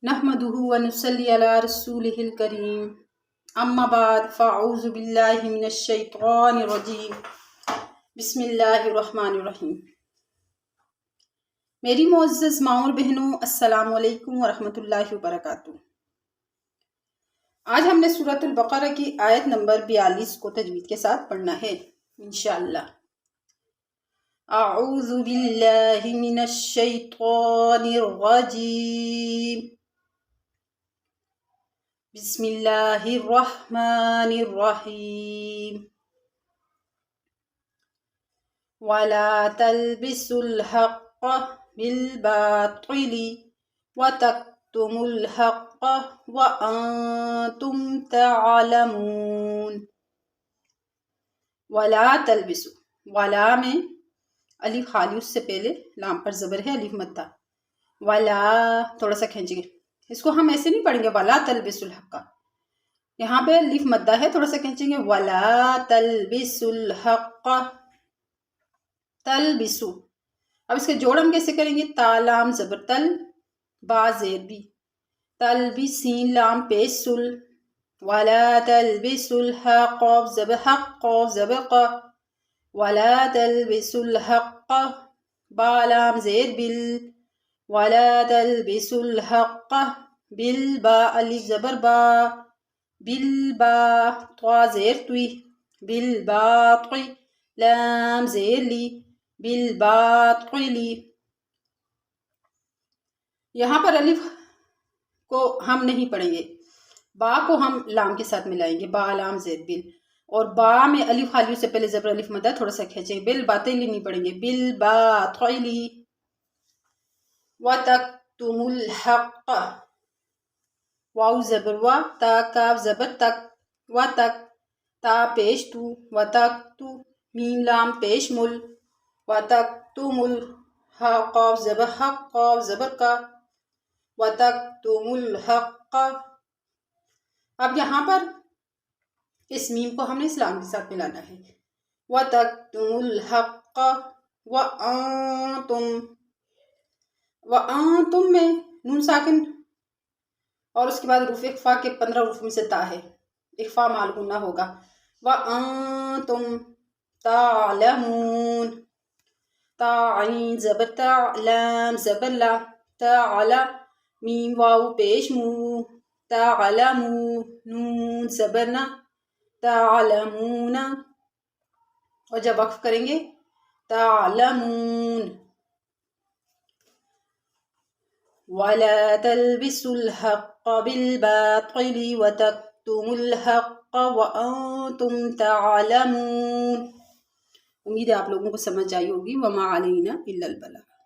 نحمده ونصلي على رسوله الكريم اما بعد فاعوذ باللہ من الشیطان الرجیم بسم اللہ الرحمن الرحیم۔ میری معزز ماؤں اور بہنوں، السلام علیکم ورحمۃ اللہ وبرکاتہ۔ آج ہم نے سورۃ البقرہ کی آیت نمبر 42 کو تجوید کے ساتھ پڑھنا ہے انشاءاللہ۔ اعوذ باللہ من الشیطان الرجیم، بسم اللہ الرحمن الرحیم۔ وَلَا تَلْبِسُوا الْحَقَّ بِالْبَاطِلِ وَتَكْتُمُوا الْحَقَّ وَأَنْتُمْ تَعْلَمُونَ۔ وَلَا تَلْبِسُوا، وَلَا میں الف خالی، اس سے پہلے لام پر زبر ہے، الف مدہ۔ وَلَا تھوڑا سا کھینچیں گے، اس کو ہم ایسے نہیں پڑھیں گے وَلَا تَلْبِسُوا الْحَقَّ، یہاں پہ الف مدہ ہے، تھوڑا سا کھینچیں گے وَلَا تَلْبِسُوا الْحَقَّ، تلبسو۔ اب اس کے جوڑ ہم کیسے کریں گے؟ تا لام زبر تل، با زیر بی، تلبی سین لام پیش سل، ولا تلبسوا الحق زبر حق قاف زبر ق، ولا تلبسوا الحق، با لام زیر بل، ولا تلبسوا الحق بالبا الف زبر با، بالبا طا زیر توی، بالباطل لام زیر لی، بالباطل۔ یہاں پر الف کو ہم نہیں پڑھیں گے، با کو ہم لام کے ساتھ ملائیں گے، با لام زید بل، اور با میں الف خالی سے پہلے زبر الف مدہ تھوڑا سا کھینچیں گے، بالباطل نہیں پڑھیں گے، بالباطل۔ وَتَكْتُمُ الْحَقَّ، واو زبر وا، تا کاف زبر تک، وَتَک تا پیش تو، وَتَکْتُ میم لام پیش مل، وَتَكْتُمُ الْحَقَّ قاف زبر حق قاف زبر کا، وَتَكْتُمُ الْحَقَّ۔ اب یہاں پر اس میم کو ہم نے اس لام کے ساتھ ملانا ہے، وَتَكْتُمُ الْحَقَّ وَأَنْتُمْ، وَأَنْتُمْ میں نون ساکن اور اس کے بعد حروف اخفا کے 15 حروف میں سے تا ہے، اخفا مال غنہ ہوگا، وَأَنْتُمْ تعلمون، تا عین زبر تا، لام زبر لا، تعلا میم واو پیش مو، تعلمو نون زبر نا، تعلمون، اور جب وقف کریں گے تعلمون۔ وَلَا تَلْبِسُوا الْحَقَّ بِالْبَاطِلِ وَتَكْتُمُوا الْحَقَّ وَأَنْتُمْ تَعْلَمُونَ۔ امید ہے آپ لوگوں کو سمجھ آئی ہوگی۔ وَمَا عَلَيْنَا إِلَّا الْبَلَاغُ۔